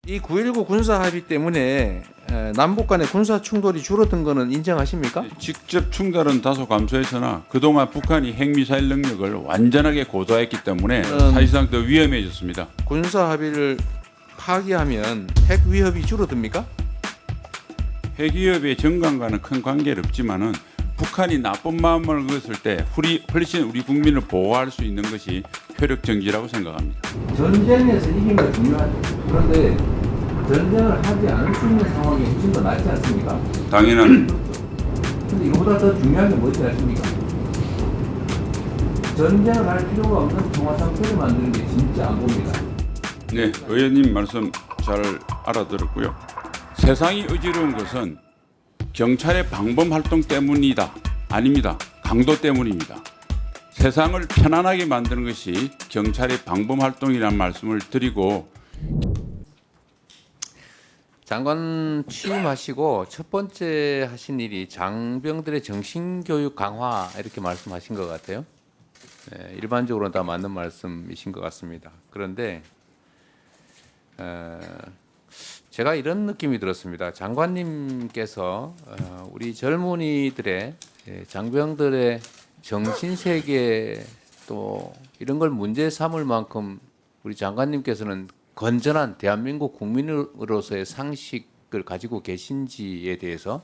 이 9.19 군사 합의 때문에 남북 간의 군사 충돌이 줄어든 거는 인정하십니까? 직접 충돌은 다소 감소했으나 그동안 북한이 핵미사일 능력을 완전하게 고도화했기 때문에 사실상 더 위험해졌습니다. 군사 합의를 파기하면 핵 위협이 줄어듭니까? 핵위협의 정강과는 큰 관계는 없지만은 북한이 나쁜 마음을 먹었을 때 훨씬 우리 국민을 보호할 수 있는 것이 효력 정지라고 생각합니다. 전쟁에서 이기는 게 중요하죠. 그런데 전쟁을 하지 않을 수 있는 상황이 훨씬 더 낫지 않습니까? 당연한 근데 이거보다 더 중요한 게 뭔지 아십니까? 전쟁을 할 필요가 없는 평화 상태를 만드는 게 진짜 안 봅니다. 네, 의원님 말씀 잘 알아들었고요. 세상이 어지러운 것은 경찰의 방범 활동 때문이다. 아닙니다. 강도 때문입니다. 세상을 편안하게 만드는 것이 경찰의 방범 활동이라는 말씀을 드리고, 장관 취임하시고 첫 번째 하신 일이 장병들의 정신교육 강화 이렇게 말씀하신 것 같아요. 네, 일반적으로 다 맞는 말씀이신 것 같습니다. 그런데 제가 이런 느낌이 들었습니다. 장관님께서 우리 젊은이들의 장병들의 정신세계 또 이런 걸 문제 삼을 만큼 우리 장관님께서는 건전한 대한민국 국민으로서의 상식을 가지고 계신지에 대해서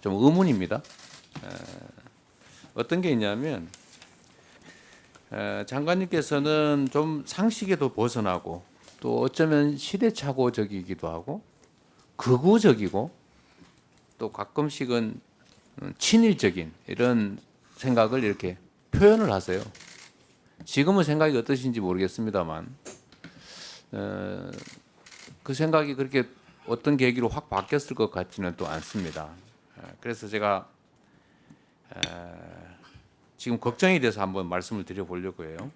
좀 의문입니다. 어떤 게 있냐면 장관님께서는 좀 상식에도 벗어나고 또 어쩌면 시대착오적이기도 하고 극우적이고 또 가끔씩은 친일적인 이런 생각을 이렇게 표현을 하세요. 지금은 생각이 어떠신지 모르겠습니다만 그 생각이 그렇게 어떤 계기로 확 바뀌었을 것 같지는 또 않습니다. 그래서 제가 지금 걱정이 돼서 한번 말씀을 드려보려고 해요.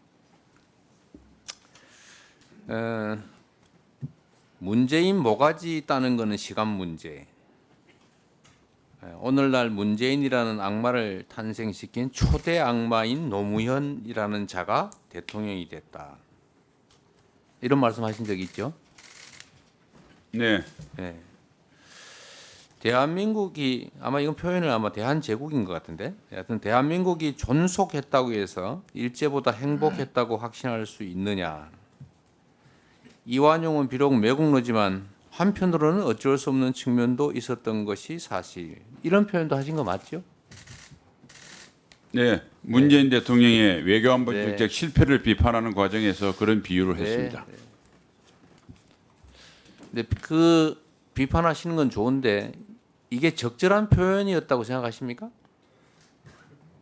문재인 모가지 따는 거는 시간 문제. 오늘날 문재인이라는 악마를 탄생시킨 초대 악마인 노무현이라는 자가 대통령이 됐다. 이런 말씀하신 적이 있죠? 네, 네. 대한민국이 아마 이건 표현을 아마 대한제국인 것 같은데, 하여튼 대한민국이 존속했다고 해서 일제보다 행복했다고 확신할 수 있느냐? 이완용은 비록 매국노지만 한편으로는 어쩔 수 없는 측면도 있었던 것이 사실. 이런 표현도 하신 거 맞죠? 네, 문재인 대통령의 외교안보 네. 정책 실패를 비판하는 과정에서 그런 비유를 네, 했습니다. 네. 근데 그 비판하시는 건 좋은데 이게 적절한 표현이었다고 생각하십니까?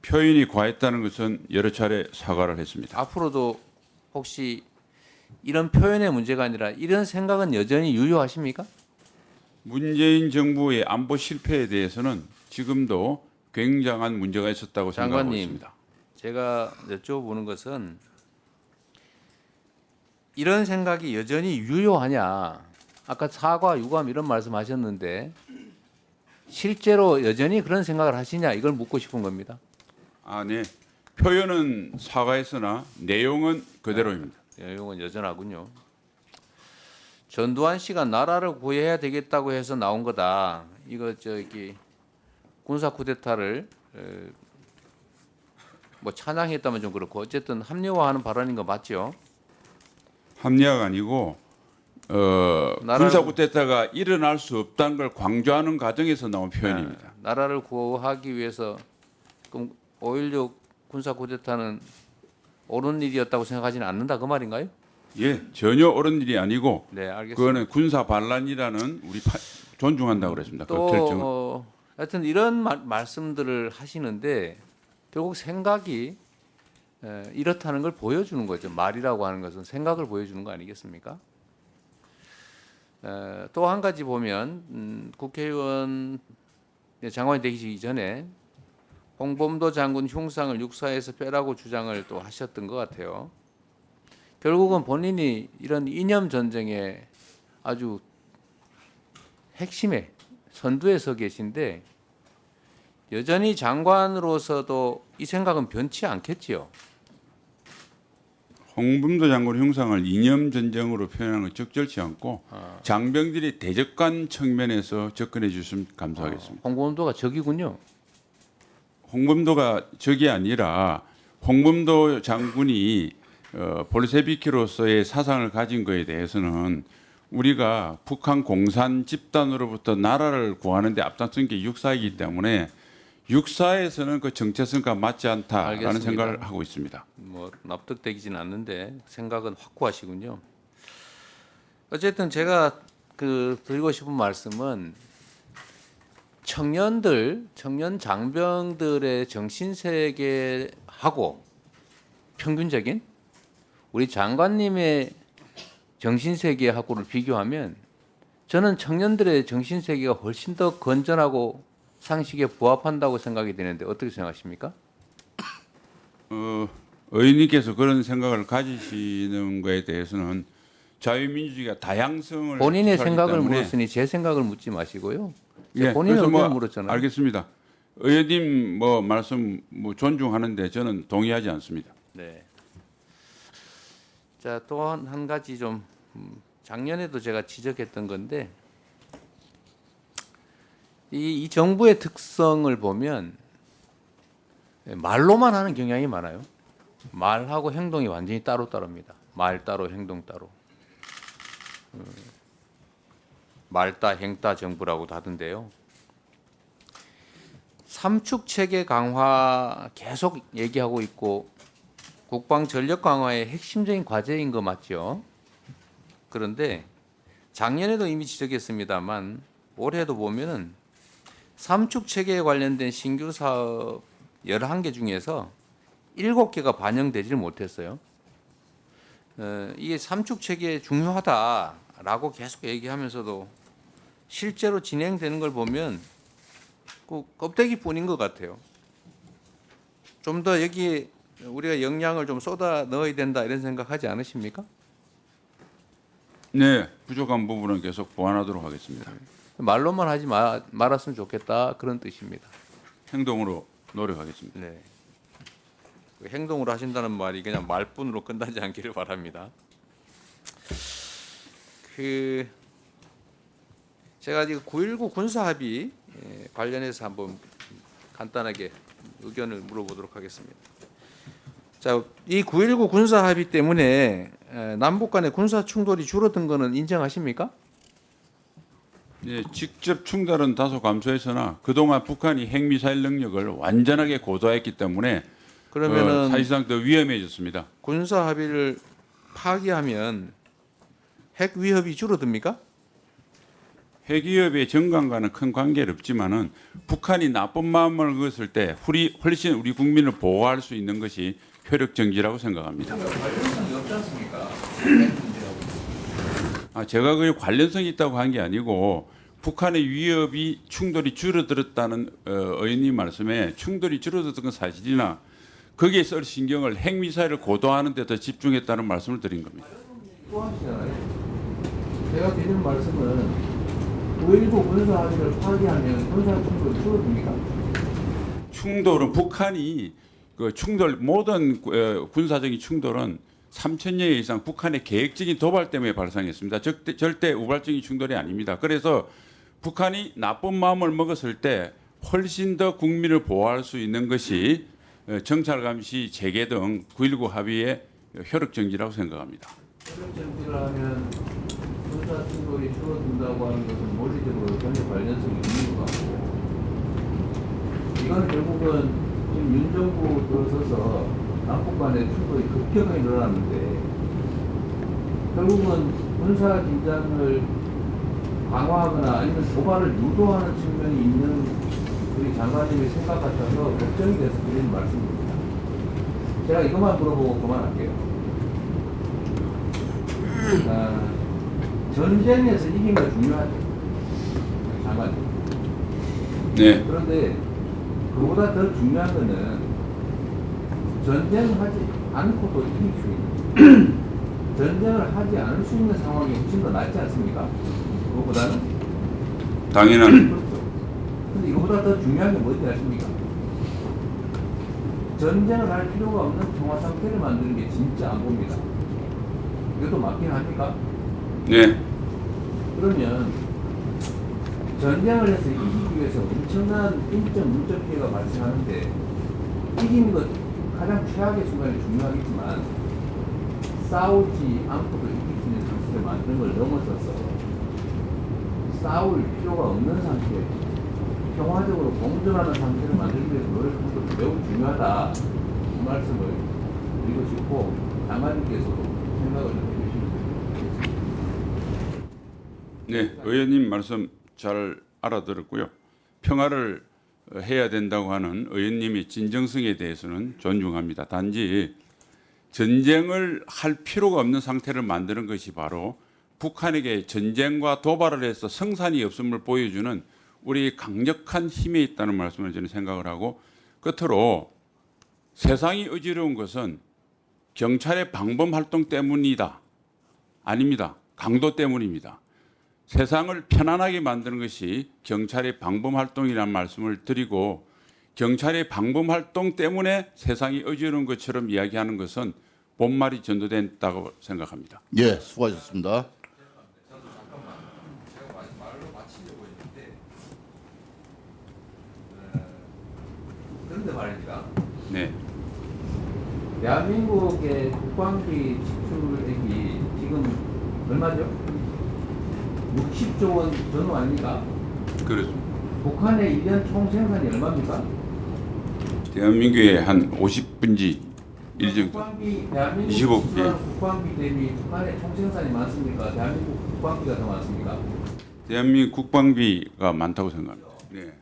표현이 과했다는 것은 여러 차례 사과를 했습니다. 앞으로도 혹시 이런 표현의 문제가 아니라 이런 생각은 여전히 유효하십니까? 문재인 정부의 안보 실패에 대해서는 지금도 굉장한 문제가 있었다고 생각하고 장관님, 있습니다. 제가 여쭤보는 것은 이런 생각이 여전히 유효하냐? 아까 사과, 유감 이런 말씀하셨는데 실제로 여전히 그런 생각을 하시냐? 이걸 묻고 싶은 겁니다. 아, 네. 표현은 사과했으나 내용은 그대로입니다. 내용은 여전하군요. 전두환 씨가 나라를 구해야 되겠다고 해서 나온 거다. 이거 저기 군사 쿠데타를 뭐 찬양했다면 좀 그렇고 어쨌든 합리화하는 발언인 거 맞죠? 합리화가 아니고 군사 쿠데타가 일어날 수 없다는 걸 강조하는 과정에서 나온 표현입니다. 나라를 구하기 위해서 그럼 5.16 군사 쿠데타는 옳은 일이었다고 생각하지는 않는다 그 말인가요? 예, 전혀 옳은 일이 아니고 네, 알겠습니다. 그거는 군사 반란이라는 우리 존중한다고 그랬습니다. 그 결정은. 또 하여튼 이런 말씀들을 하시는데 결국 생각이 이렇다는 걸 보여주는 거죠. 말이라고 하는 것은 생각을 보여주는 거 아니겠습니까? 또 한 가지 보면 국회의원 장관이 되기 전에 홍범도 장군 흉상을 육사에서 빼라고 주장을 또 하셨던 것 같아요. 결국은 본인이 이런 이념 전쟁의 아주 핵심에 선두에 서 계신데 여전히 장관으로서도 이 생각은 변치 않겠지요. 홍범도 장군 흉상을 이념 전쟁으로 표현하는 건 적절치 않고 장병들이 대적관 측면에서 접근해 주시면 감사하겠습니다. 홍범도가 적이군요. 홍범도가 적이 아니라 홍범도 장군이 볼셰비키로서의 사상을 가진 것에 대해서는 우리가 북한 공산 집단으로부터 나라를 구하는 데 앞장선 게 육사이기 때문에 육사에서는 그 정체성과 맞지 않다라는 알겠습니다. 생각을 하고 있습니다. 뭐 납득되기진 않는데 생각은 확고하시군요. 어쨌든 제가 드리고 싶은 말씀은 청년 장병들의 정신 세계하고 평균적인 우리 장관님의 정신 세계하고를 비교하면 저는 청년들의 정신 세계가 훨씬 더 건전하고 상식에 부합한다고 생각이 되는데 어떻게 생각하십니까? 의원님께서 그런 생각을 가지시는 것에 대해서는 자유민주주의가 다양성을 본인의 주장하기 생각을 때문에 물었으니 제 생각을 묻지 마시고요. 예, 본인의 그래서 의견을 물었잖아요. 알겠습니다. 의원님 말씀 존중하는데 저는 동의하지 않습니다. 네. 자, 또 한 가지 좀 작년에도 제가 지적했던 건데 이 정부의 특성을 보면 말로만 하는 경향이 많아요. 말하고 행동이 완전히 따로따로입니다. 말 따로 행동 따로. 말따 행따 정부라고도 하던데요. 삼축 체계 강화 계속 얘기하고 있고 국방 전력 강화의 핵심적인 과제인 거 맞죠? 그런데 작년에도 이미 지적했습니다만 올해도 보면은 삼축 체계에 관련된 신규 사업 11개 중에서 7개가 반영되지를 못했어요. 이게 삼축 체계 중요하다라고 계속 얘기하면서도 실제로 진행되는 걸 보면 그 껍데기뿐인 것 같아요. 좀 더 여기에 우리가 역량을 좀 쏟아 넣어야 된다 이런 생각하지 않으십니까? 네, 부족한 부분은 계속 보완하도록 하겠습니다. 말로만 하지 말았으면 좋겠다 그런 뜻입니다. 행동으로 노력하겠습니다. 네. 그 행동으로 하신다는 말이 그냥 말뿐으로 끝나지 않기를 바랍니다. 제가 지금 9.19 군사합의 관련해서 한번 간단하게 의견을 물어보도록 하겠습니다. 자, 이 9.19 군사합의 때문에 남북 간의 군사 충돌이 줄어든 거는 인정하십니까? 네, 직접 충돌은 다소 감소했으나 그동안 북한이 핵미사일 능력을 완전하게 고도화했기 때문에 그러면은 사실상 더 위험해졌습니다. 군사 합의를 파기하면 핵 위협이 줄어듭니까? 핵위협의 정강과는 큰 관계는 없지만은 북한이 나쁜 마음을 먹었을 때 훨씬 우리 국민을 보호할 수 있는 것이 효력 정지라고 생각합니다. 관련성이 없지 않습니까? 제가 그 관련성이 있다고 한 게 아니고 북한의 위협이 충돌이 줄어들었다는 의원님 말씀에 충돌이 줄어들었던 건 사실이나 거기에 쓸 신경을 핵미사일을 고도화하는 데 더 집중했다는 말씀을 드린 겁니다. 또 하시잖아요. 제가 드리는 말씀은 9.19 군사 합의를 파기하면 군사 충돌이 줄어듭니까? 충돌은 북한이 모든 군사적인 충돌은 3,000여 이상 북한의 계획적인 도발 때문에 발생했습니다. 절대 우발적인 충돌이 아닙니다. 그래서 북한이 나쁜 마음을 먹었을 때 훨씬 더 국민을 보호할 수 있는 것이 정찰 감시 재개 등 9.19 합의의 효력 정지라고 생각합니다. 효력 정지를 하면 군사 충돌이 줄어든다고 하는 것은 물리적으로 전혀 관련성이 없는 것 같고요. 이건 결국은 지금 윤 정부 들어서서 남북 간의 충돌이 급격하게 늘어났는데 결국은 군사 긴장을 강화하거나 아니면 도발을 유도하는 측면이 있는 우리 장관님의 생각 같아서 걱정이 돼서 드리는 말씀입니다. 제가 이것만 물어보고 그만할게요. 전쟁에서 이긴 거 중요하죠. 장관님. 네. 그런데 그보다 더 중요한 거는 전쟁을 하지 않고도 이길 수 있는 전쟁을 하지 않을 수 있는 상황이 훨씬 더 낫지 않습니까? 그거보다는? 당연한. 그렇죠. 근데 이거보다 더 중요한 게 뭔지 아십니까? 전쟁을 할 필요가 없는 평화 상태를 만드는 게 진짜 안 봅니다. 이것도 맞긴 합니까? 네. 그러면 전쟁을 해서 이기기 위해서 엄청난 인적, 물적 피해가 발생하는데 이기는 것 가장 최악의 순간이 중요하겠지만 싸우지 않고도 이길 수 있는 상태를 만드는 걸 넘어서서 싸울 필요가 없는 상태, 평화적으로 공존하는 상태를 만들기 위해서 노력하는 것도 매우 중요하다. 그 말씀을 드리고 싶고 장관님께서도 생각을 좀 해주시면 좋겠습니다. 네, 의원님 말씀 잘 알아들었고요. 평화를 해야 된다고 하는 의원님의 진정성에 대해서는 존중합니다. 단지 전쟁을 할 필요가 없는 상태를 만드는 것이 바로 북한에게 전쟁과 도발을 해서 성산이 없음을 보여주는 우리 강력한 힘에 있다는 말씀을 저는 생각을 하고, 끝으로 세상이 어지러운 것은 경찰의 방범 활동 때문이다. 아닙니다. 강도 때문입니다. 세상을 편안하게 만드는 것이 경찰의 방범 활동이라는 말씀을 드리고, 경찰의 방범 활동 때문에 세상이 어지러운 것처럼 이야기하는 것은 본말이 전도된다고 생각합니다. 예, 수고하셨습니다. 제가 말로 마치려고 했는데 그런데 말입니다. 네, 대한민국의 국방비 지출액이 지금 얼마죠? 60조 원 전후 아닙니까? 그렇습니다. 북한의 1년 총 생산이 얼마입니까? 대한민국의 한 50분지 1 정도. 국방비, 대한민국 25, 지출하는 예. 국방비 대비 북한의 총 생산이 많습니까? 대한민국 국방비가 더 많습니까? 대한민국 국방비가 많다고 생각합니다. 네,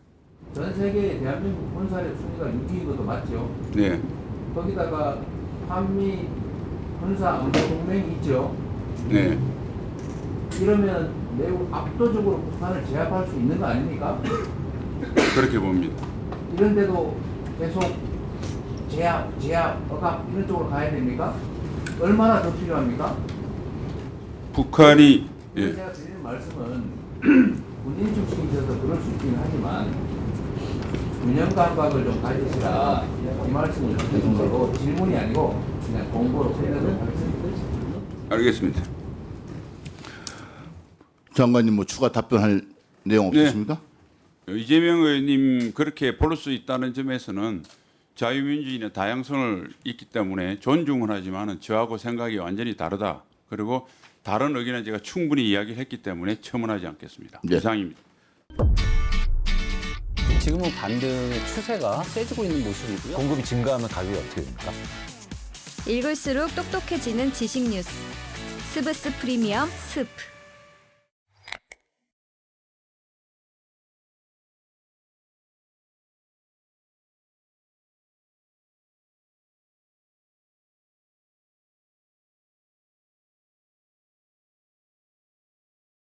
전 세계에 대한민국 군사력 순위가 6위인 것도 맞죠? 네, 거기다가 한미 군사 안보 동맹이 있죠? 네. 이러면 매우 압도적으로 북한을 제압할 수 있는 거 아닙니까? 그렇게 봅니다. 이런데도 계속 제압, 억압 이런 쪽으로 가야 됩니까? 얼마나 더 필요합니까? 북한이 그래서 예, 제가 드리는 말씀은 군인 출신이셔서 그럴 수 있긴 하지만 균형 감각을 좀 가지시라 이 말씀을 드리는 거고 질문이 아니고 그냥 공고로 드리도록 하겠습니다. 알겠습니다. 장관님 뭐 추가 답변할 내용 없으십니까? 이재명 의원님 그렇게 볼 수 있다는 점에서는 자유민주주의는 다양성을 있기 때문에 존중을 하지만은 저하고 생각이 완전히 다르다. 그리고 다른 의견은 제가 충분히 이야기를 했기 때문에 첨언하지 않겠습니다. 네. 이상입니다. 지금은 반등의 추세가 세지고 있는 모습이고요. 공급이 증가하면 가격이 어떻게 됩니까? 읽을수록 똑똑해지는 지식 뉴스. 스브스 프리미엄 스프.